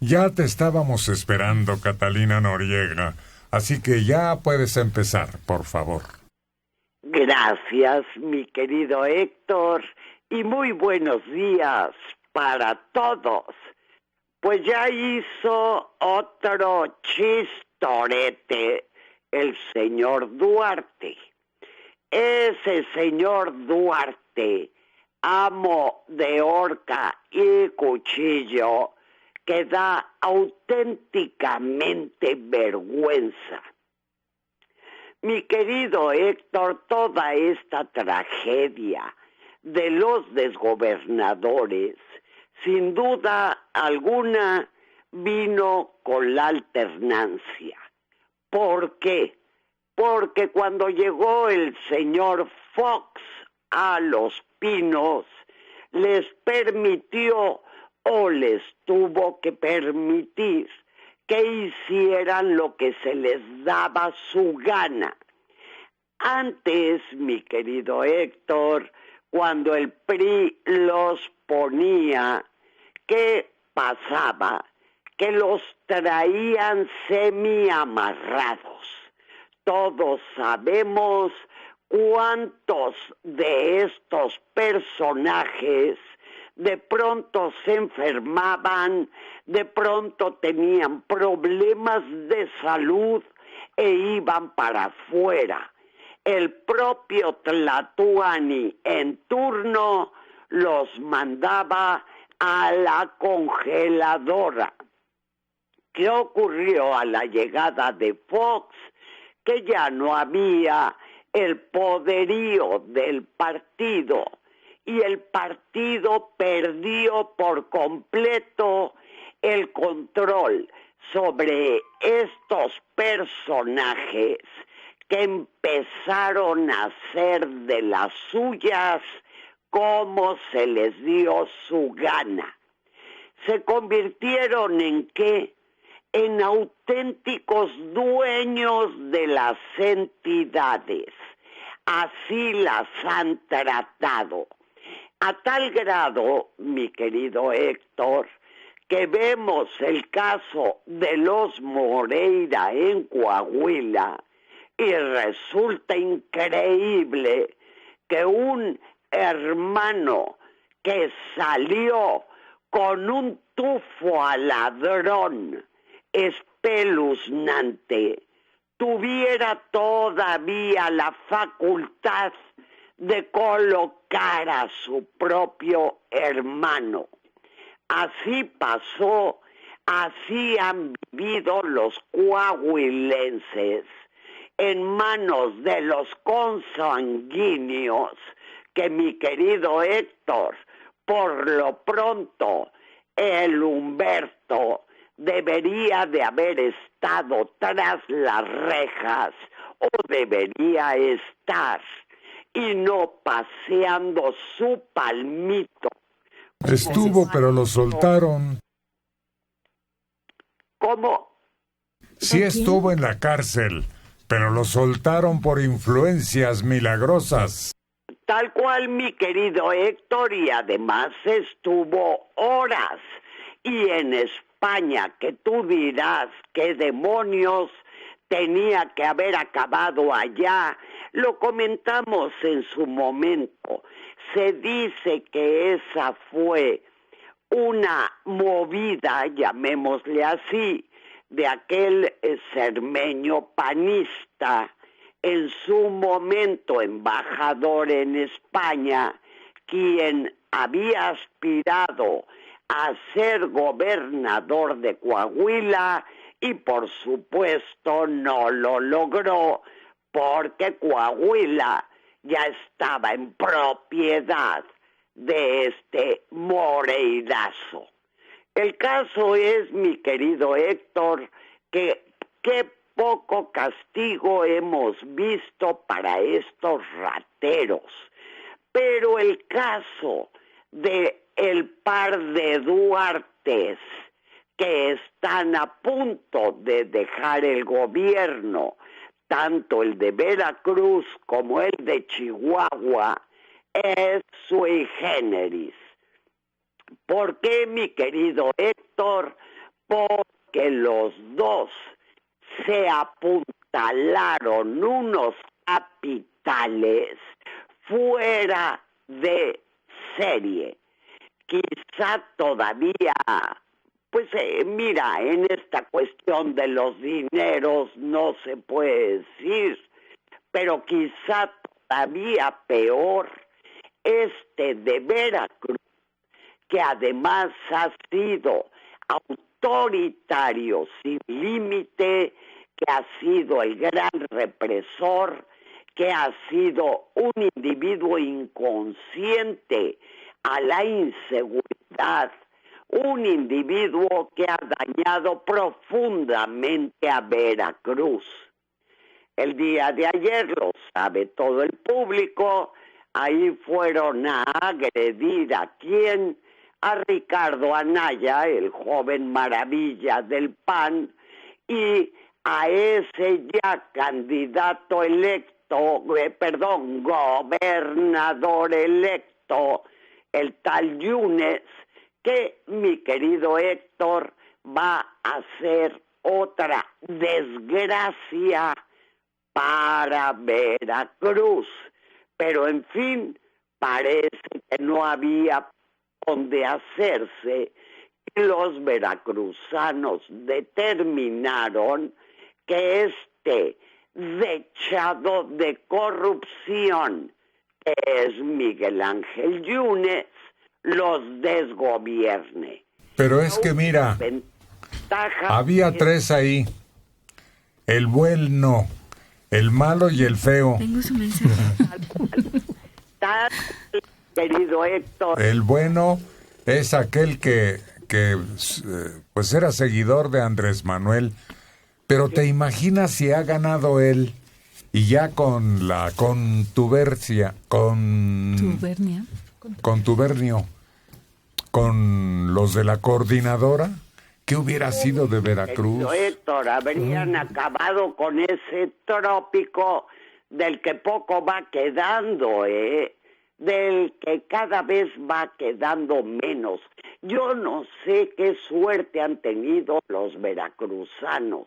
Ya te estábamos esperando, Catalina Noriega, así que ya puedes empezar, por favor. Gracias, mi querido Héctor, y muy buenos días para todos. Pues ya hizo otro chistorete el señor Duarte. Ese señor Duarte, amo de horca y cuchillo, que da auténticamente vergüenza. Mi querido Héctor, toda esta tragedia de los desgobernadores, sin duda alguna, vino con la alternancia. ¿Por qué? Porque cuando llegó el señor Fox a Los Pinos, les permitió o les tuvo que permitir que hicieran lo que se les daba su gana. Antes, mi querido Héctor, cuando el PRI los ponía, ¿qué pasaba? Que los traían semi-amarrados. Todos sabemos cuántos de estos personajes de pronto se enfermaban, de pronto tenían problemas de salud e iban para afuera. El propio Tlatuani en turno los mandaba a la congeladora. ¿Qué ocurrió a la llegada de Fox? Que ya no había el poderío del partido y el partido perdió por completo el control sobre estos personajes que empezaron a hacer de las suyas como se les dio su gana. Se convirtieron ¿en qué? En auténticos dueños de las entidades. Así las han tratado. A tal grado, mi querido Héctor, que vemos el caso de los Moreira en Coahuila y resulta increíble que un hermano que salió con un tufo a ladrón espeluznante tuviera todavía la facultad de colocar a su propio hermano. Así pasó, así han vivido los coahuilenses en manos de los consanguíneos que, mi querido Héctor, por lo pronto el Humberto debería de haber estado tras las rejas o debería estar y no paseando su palmito. Estuvo, pero lo soltaron. ¿Cómo? Sí estuvo en la cárcel, pero lo soltaron por influencias milagrosas. Tal cual, mi querido Héctor, y además estuvo horas. Y en España, que tú dirás qué demonios tenía que haber acabado allá, lo comentamos en su momento. Se dice que esa fue una movida, llamémosle así, de aquel cermeño panista, en su momento embajador en España, quien había aspirado a ser gobernador de Coahuila y por supuesto no lo logró porque Coahuila ya estaba en propiedad de este Moreirazo. El caso es, mi querido Héctor, que qué poco castigo hemos visto para estos rateros. Pero el caso de el par de Duartes que están a punto de dejar el gobierno, tanto el de Veracruz como el de Chihuahua, es sui generis. ¿Por qué, mi querido Héctor? porque los dos se apuntalaron unos capitales fuera de serie. Quizá todavía, pues mira, en esta cuestión de los dineros no se puede decir, pero quizá todavía peor de Veracruz, que además ha sido autoritario sin límite, que ha sido el gran represor, que ha sido un individuo inconsciente a la inseguridad, un individuo que ha dañado profundamente a Veracruz. El día de ayer, lo sabe todo el público, ahí fueron a agredir ¿a quién? A Ricardo Anaya, el joven maravilla del PAN, y a ese ya candidato electo, gobernador electo, el tal Yunes, que mi querido Héctor va a ser otra desgracia para Veracruz. Pero en fin, parece que no había donde hacerse. Los veracruzanos determinaron que dechado de corrupción, que es Miguel Ángel Yunes, los desgobierne. Pero es que mira, había tres ahí: el bueno, el malo y el feo. Tengo su mensaje. Querido Héctor. El bueno es aquel que pues era seguidor de Andrés Manuel, pero te imaginas si ha ganado él y ya con la contubernio, con los de la coordinadora, ¿qué hubiera sido de Veracruz? Héctor, habrían acabado con ese trópico del que poco va quedando, del que cada vez va quedando menos. Yo no sé qué suerte han tenido los veracruzanos,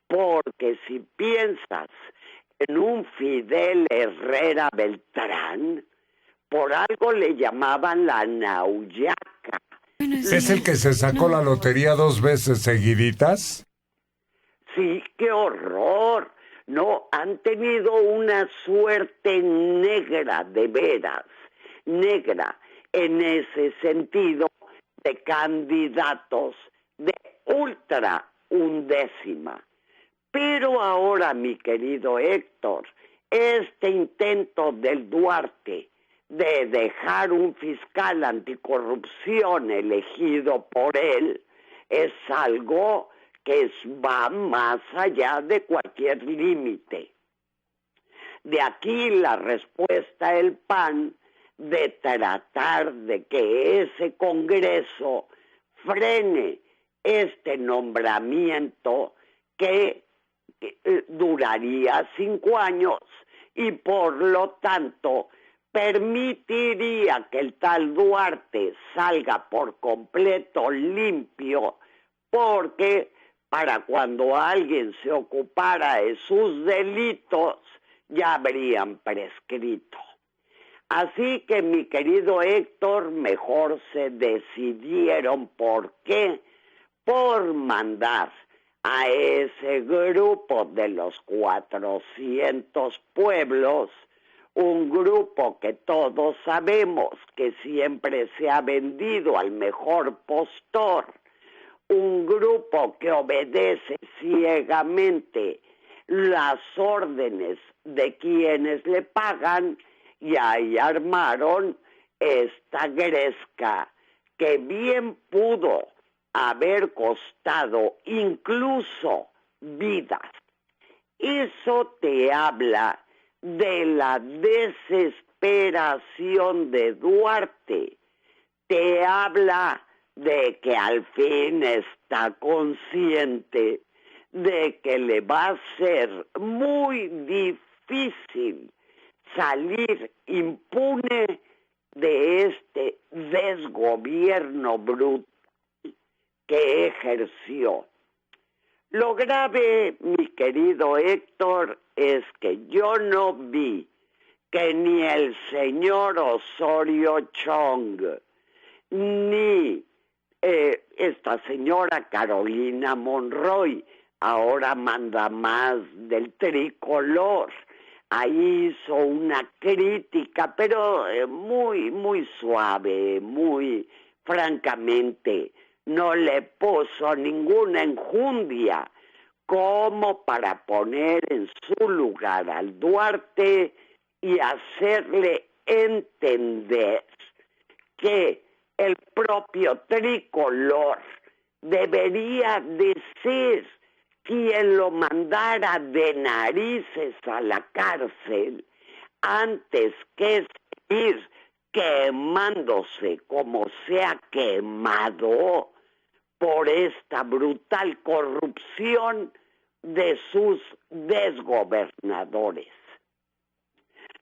porque si piensas en un Fidel Herrera Beltrán, por algo le llamaban la Nauyaca. ¿Es el que se sacó la lotería 2 veces seguiditas? Sí, qué horror. No, han tenido una suerte negra, de veras, negra, en ese sentido, de candidatos de ultra undécima. Pero ahora, mi querido Héctor, este intento del Duarte de dejar un fiscal anticorrupción elegido por él es algo que va más allá de cualquier límite. De aquí la respuesta del PAN de tratar de que ese Congreso frene este nombramiento que duraría 5 años y por lo tanto permitiría que el tal Duarte salga por completo limpio, porque para cuando alguien se ocupara de sus delitos ya habrían prescrito. Así que, mi querido Héctor, mejor se decidieron. ¿Por qué? Por mandar a ese grupo de los 400 pueblos, un grupo que todos sabemos que siempre se ha vendido al mejor postor, un grupo que obedece ciegamente las órdenes de quienes le pagan, y ahí armaron esta gresca que bien pudo haber costado incluso vidas. Eso te habla de la desesperación de Duarte, te habla de que al fin está consciente de que le va a ser muy difícil salir impune de este desgobierno brutal que ejerció. Lo grave, mi querido Héctor, es que yo no vi que ni el señor Osorio Chong, ni esta señora Carolina Monroy, ahora manda más del tricolor, ahí hizo una crítica, pero muy, muy suave, muy francamente, no le puso ninguna enjundia como para poner en su lugar al Duarte y hacerle entender que el propio tricolor debería de ser quien lo mandara de narices a la cárcel antes que seguir quemándose como se ha quemado por esta brutal corrupción de sus desgobernadores.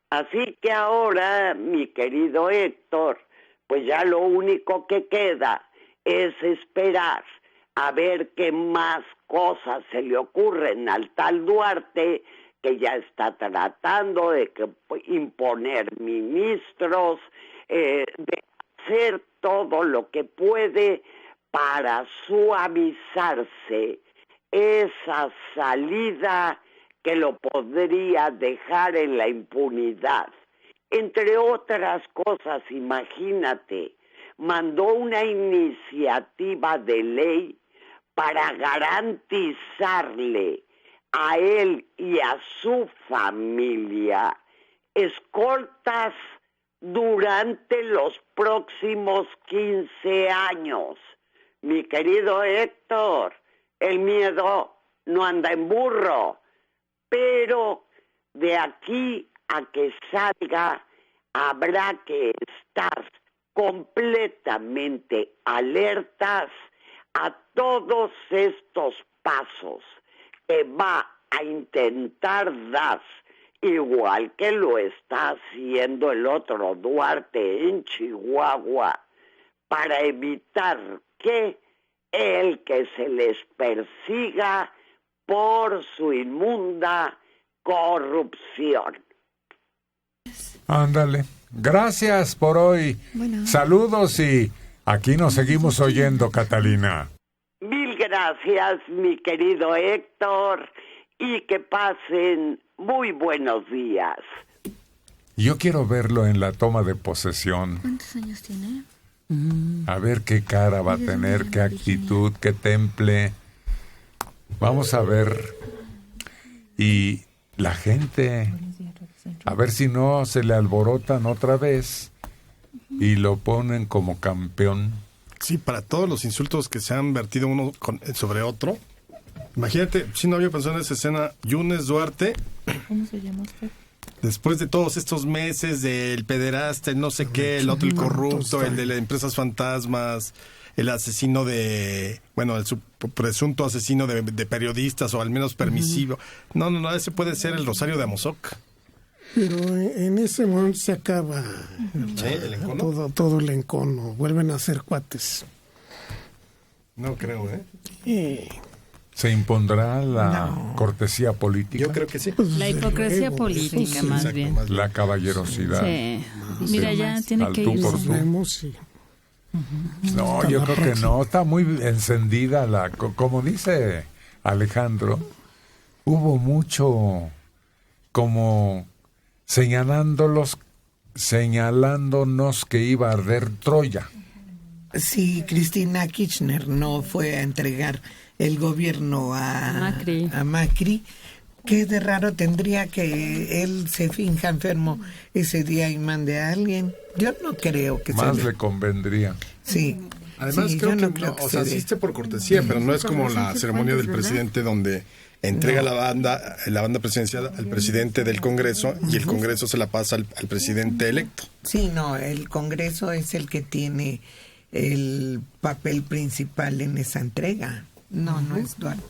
Así que ahora, mi querido Héctor, pues ya lo único que queda es esperar a ver qué más cosas se le ocurren al tal Duarte, que ya está tratando de imponer ministros, de hacer todo lo que puede para suavizarse esa salida que lo podría dejar en la impunidad. Entre otras cosas, imagínate, mandó una iniciativa de ley para garantizarle a él y a su familia escoltas durante los próximos 15 años. Mi querido Héctor, el miedo no anda en burro, pero de aquí a que salga habrá que estar completamente alertas a todos estos pasos que va a intentar dar, igual que lo está haciendo el otro Duarte en Chihuahua, para evitar que se les persiga por su inmunda corrupción. Ándale. Gracias por hoy. Bueno. Saludos y aquí nos seguimos oyendo, Catalina. Mil gracias, mi querido Héctor, y que pasen muy buenos días. Yo quiero verlo en la toma de posesión. ¿Cuántos años tiene? A ver qué cara va a tener, qué actitud, qué temple. Vamos a ver. Y la gente, a ver si no se le alborotan otra vez y lo ponen como campeón. Sí, para todos los insultos que se han vertido uno sobre otro. Imagínate, si no había pensado en esa escena, Yunes Duarte. ¿Cómo se llama usted? Después de todos estos meses del pederasta, el no sé qué, el otro, el corrupto, el de las empresas fantasmas, el asesino el presunto asesino de periodistas, o al menos permisivo. No, ese puede ser el Rosario de Amozoc. Pero en ese momento se acaba ¿el encono? Todo el encono, vuelven a ser cuates. No creo, ¿Se impondrá la cortesía política? Yo creo que sí. Pues la hipocresía política, más exacto, bien. más bien. La caballerosidad. Sí. Mira, ya tiene que Al tú por irse. tú. No, yo creo que no. Está muy encendida como dice Alejandro, hubo mucho como señalándonos que iba a arder Troya. Sí, Cristina Kirchner no fue a entregar el gobierno a Macri. ¿Qué de raro tendría que él se finja enfermo ese día y mande a alguien? Yo no creo que más le convendría. Sí. Además sí, creo que o sea, asiste por cortesía, pero no es como la ceremonia del presidente donde entrega la banda presidencial al presidente del Congreso y el Congreso se la pasa al presidente electo. Sí, no, el Congreso es el que tiene el papel principal en esa entrega. No es Duarte.